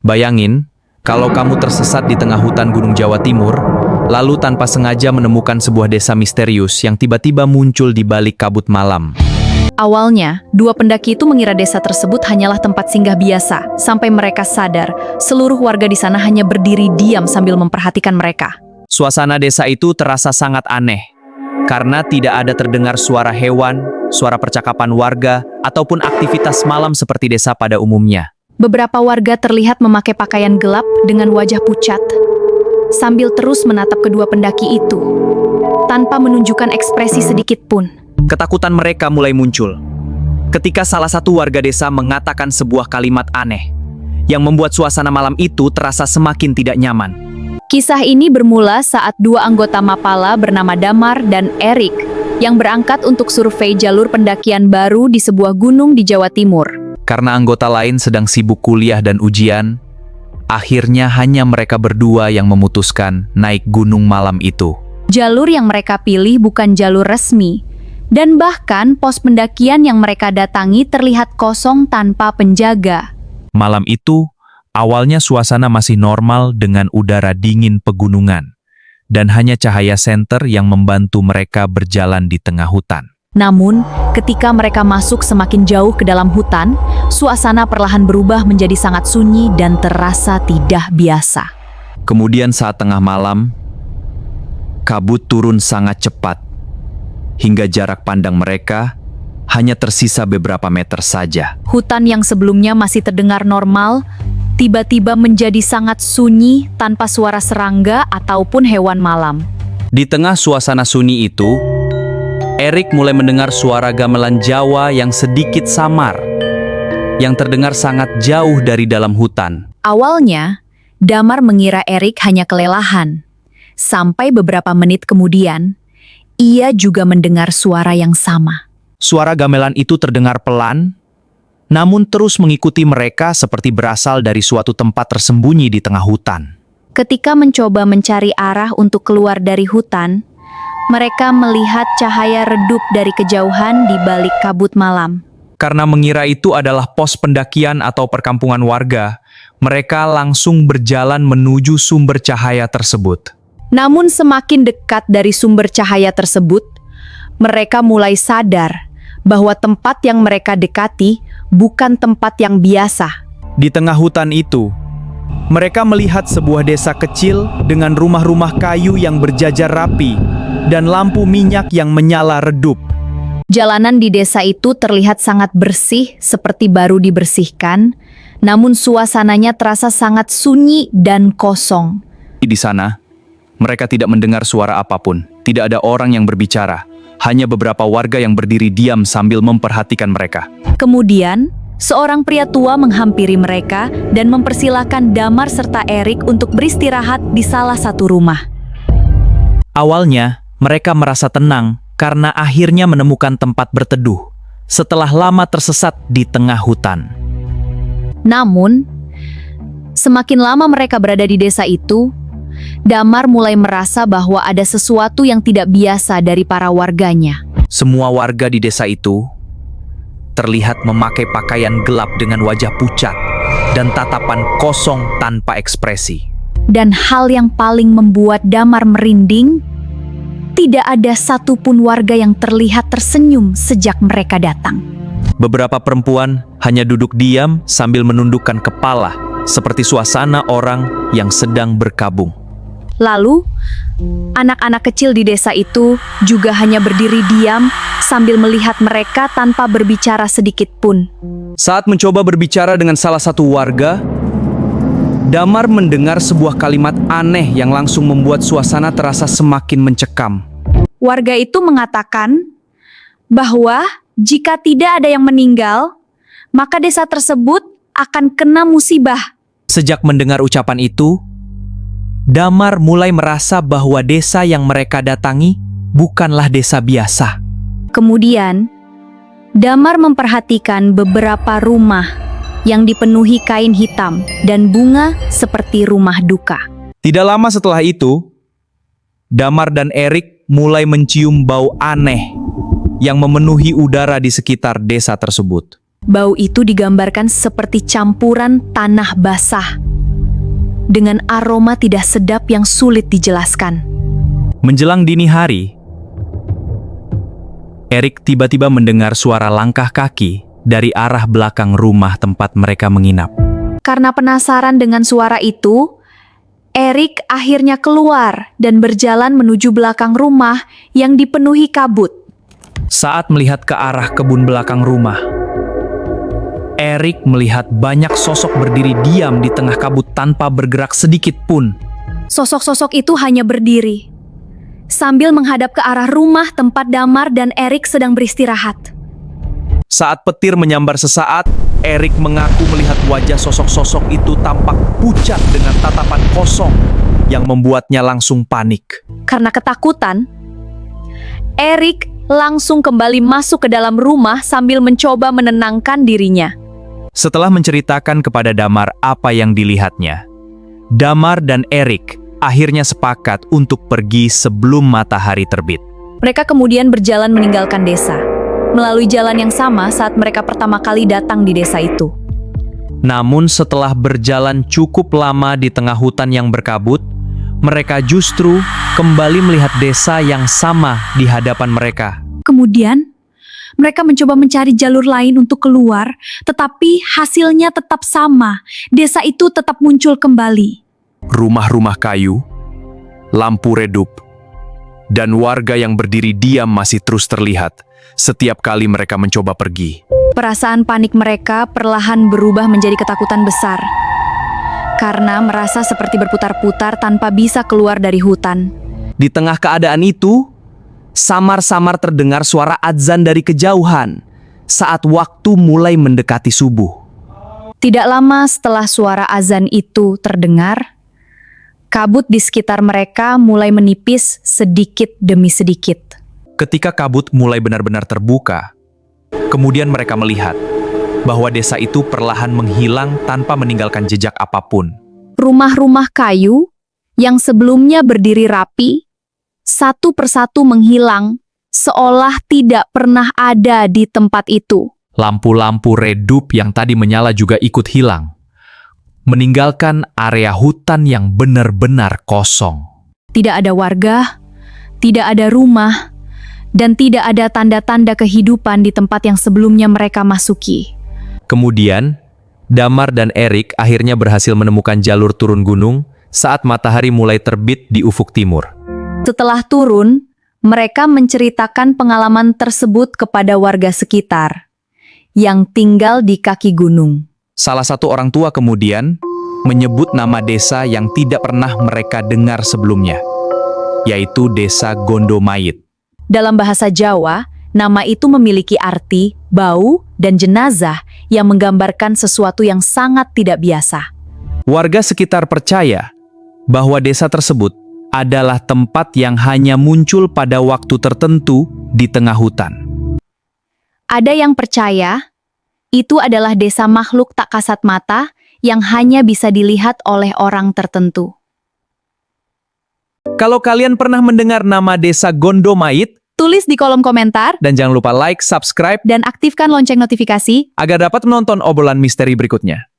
Bayangin, kalau kamu tersesat di tengah hutan Gunung Jawa Timur, lalu tanpa sengaja menemukan sebuah desa misterius yang tiba-tiba muncul di balik kabut malam. Awalnya, dua pendaki itu mengira desa tersebut hanyalah tempat singgah biasa, sampai mereka sadar seluruh warga di sana hanya berdiri diam sambil memperhatikan mereka. Suasana desa itu terasa sangat aneh, karena tidak ada terdengar suara hewan, suara percakapan warga, ataupun aktivitas malam seperti desa pada umumnya. Beberapa warga terlihat memakai pakaian gelap dengan wajah pucat, sambil terus menatap kedua pendaki itu, tanpa menunjukkan ekspresi sedikit pun. Ketakutan mereka mulai muncul ketika salah satu warga desa mengatakan sebuah kalimat aneh yang membuat suasana malam itu terasa semakin tidak nyaman. Kisah ini bermula saat dua anggota Mapala bernama Damar dan Erik yang berangkat untuk survei jalur pendakian baru di sebuah gunung di Jawa Timur. Karena anggota lain sedang sibuk kuliah dan ujian, akhirnya hanya mereka berdua yang memutuskan naik gunung malam itu. Jalur yang mereka pilih bukan jalur resmi, dan bahkan pos pendakian yang mereka datangi terlihat kosong tanpa penjaga. Malam itu, awalnya suasana masih normal dengan udara dingin pegunungan, dan hanya cahaya senter yang membantu mereka berjalan di tengah hutan. Namun, ketika mereka masuk semakin jauh ke dalam hutan, suasana perlahan berubah menjadi sangat sunyi dan terasa tidak biasa. Kemudian saat tengah malam, kabut turun sangat cepat, hingga jarak pandang mereka hanya tersisa beberapa meter saja. Hutan yang sebelumnya masih terdengar normal, tiba-tiba menjadi sangat sunyi tanpa suara serangga ataupun hewan malam. Di tengah suasana sunyi itu, Erik mulai mendengar suara gamelan Jawa yang sedikit samar, yang terdengar sangat jauh dari dalam hutan. Awalnya, Damar mengira Erik hanya kelelahan. Sampai beberapa menit kemudian, ia juga mendengar suara yang sama. Suara gamelan itu terdengar pelan, namun terus mengikuti mereka seperti berasal dari suatu tempat tersembunyi di tengah hutan. Ketika mencoba mencari arah untuk keluar dari hutan, mereka melihat cahaya redup dari kejauhan di balik kabut malam. Karena mengira itu adalah pos pendakian atau perkampungan warga, mereka langsung berjalan menuju sumber cahaya tersebut. Namun semakin dekat dari sumber cahaya tersebut, mereka mulai sadar bahwa tempat yang mereka dekati bukan tempat yang biasa. Di tengah hutan itu, mereka melihat sebuah desa kecil dengan rumah-rumah kayu yang berjajar rapi dan lampu minyak yang menyala redup. Jalanan di desa itu terlihat sangat bersih seperti baru dibersihkan, namun suasananya terasa sangat sunyi dan kosong. Di sana, mereka tidak mendengar suara apapun, tidak ada orang yang berbicara, hanya beberapa warga yang berdiri diam sambil memperhatikan mereka. Kemudian, seorang pria tua menghampiri mereka dan mempersilahkan Damar serta Erik untuk beristirahat di salah satu rumah. Awalnya, mereka merasa tenang karena akhirnya menemukan tempat berteduh setelah lama tersesat di tengah hutan. Namun, semakin lama mereka berada di desa itu, Damar mulai merasa bahwa ada sesuatu yang tidak biasa dari para warganya. Semua warga di desa itu terlihat memakai pakaian gelap dengan wajah pucat dan tatapan kosong tanpa ekspresi. Dan hal yang paling membuat Damar merinding, tidak ada satupun warga yang terlihat tersenyum sejak mereka datang. Beberapa perempuan hanya duduk diam sambil menundukkan kepala, seperti suasana orang yang sedang berkabung. Lalu, anak-anak kecil di desa itu juga hanya berdiri diam sambil melihat mereka tanpa berbicara sedikit pun. Saat mencoba berbicara dengan salah satu warga, Damar mendengar sebuah kalimat aneh yang langsung membuat suasana terasa semakin mencekam. Warga itu mengatakan bahwa jika tidak ada yang meninggal, maka desa tersebut akan kena musibah. Sejak mendengar ucapan itu, Damar mulai merasa bahwa desa yang mereka datangi bukanlah desa biasa. Kemudian, Damar memperhatikan beberapa rumah yang dipenuhi kain hitam dan bunga seperti rumah duka. Tidak lama setelah itu, Damar dan Erik mulai mencium bau aneh yang memenuhi udara di sekitar desa tersebut. Bau itu digambarkan seperti campuran tanah basah dengan aroma tidak sedap yang sulit dijelaskan. Menjelang dini hari, Erik tiba-tiba mendengar suara langkah kaki dari arah belakang rumah tempat mereka menginap. Karena penasaran dengan suara itu, Erik akhirnya keluar dan berjalan menuju belakang rumah yang dipenuhi kabut. Saat melihat ke arah kebun belakang rumah, Erik melihat banyak sosok berdiri diam di tengah kabut tanpa bergerak sedikit pun. Sosok-sosok itu hanya berdiri, sambil menghadap ke arah rumah tempat Damar dan Erik sedang beristirahat. Saat petir menyambar sesaat, Erik mengaku melihat wajah sosok-sosok itu tampak pucat dengan tatapan kosong yang membuatnya langsung panik. Karena ketakutan, Erik langsung kembali masuk ke dalam rumah sambil mencoba menenangkan dirinya. Setelah menceritakan kepada Damar apa yang dilihatnya, Damar dan Erik akhirnya sepakat untuk pergi sebelum matahari terbit. Mereka kemudian berjalan meninggalkan desa, melalui jalan yang sama saat mereka pertama kali datang di desa itu. Namun setelah berjalan cukup lama di tengah hutan yang berkabut, mereka justru kembali melihat desa yang sama di hadapan mereka. Kemudian, mereka mencoba mencari jalur lain untuk keluar, tetapi hasilnya tetap sama. Desa itu tetap muncul kembali. Rumah-rumah kayu, lampu redup, dan warga yang berdiri diam masih terus terlihat setiap kali mereka mencoba pergi. Perasaan panik mereka perlahan berubah menjadi ketakutan besar, karena merasa seperti berputar-putar tanpa bisa keluar dari hutan. Di tengah keadaan itu, samar-samar terdengar suara adzan dari kejauhan saat waktu mulai mendekati subuh. Tidak lama setelah suara azan itu terdengar, kabut di sekitar mereka mulai menipis sedikit demi sedikit. Ketika kabut mulai benar-benar terbuka, kemudian mereka melihat bahwa desa itu perlahan menghilang tanpa meninggalkan jejak apapun. Rumah-rumah kayu yang sebelumnya berdiri rapi, satu persatu menghilang, seolah tidak pernah ada di tempat itu. Lampu-lampu redup yang tadi menyala juga ikut hilang, meninggalkan area hutan yang benar-benar kosong. Tidak ada warga, tidak ada rumah, dan tidak ada tanda-tanda kehidupan di tempat yang sebelumnya mereka masuki. Kemudian, Damar dan Erik akhirnya berhasil menemukan jalur turun gunung saat matahari mulai terbit di ufuk timur. Setelah turun, mereka menceritakan pengalaman tersebut kepada warga sekitar yang tinggal di kaki gunung. Salah satu orang tua kemudian menyebut nama desa yang tidak pernah mereka dengar sebelumnya, yaitu Desa Gondomayit. Dalam bahasa Jawa, nama itu memiliki arti bau dan jenazah yang menggambarkan sesuatu yang sangat tidak biasa. Warga sekitar percaya bahwa desa tersebut adalah tempat yang hanya muncul pada waktu tertentu di tengah hutan. Ada yang percaya itu adalah desa makhluk tak kasat mata yang hanya bisa dilihat oleh orang tertentu. Kalau kalian pernah mendengar nama Desa Gondomayit, Tulis di kolom komentar dan jangan lupa like, subscribe, dan aktifkan lonceng notifikasi agar dapat menonton obrolan misteri berikutnya.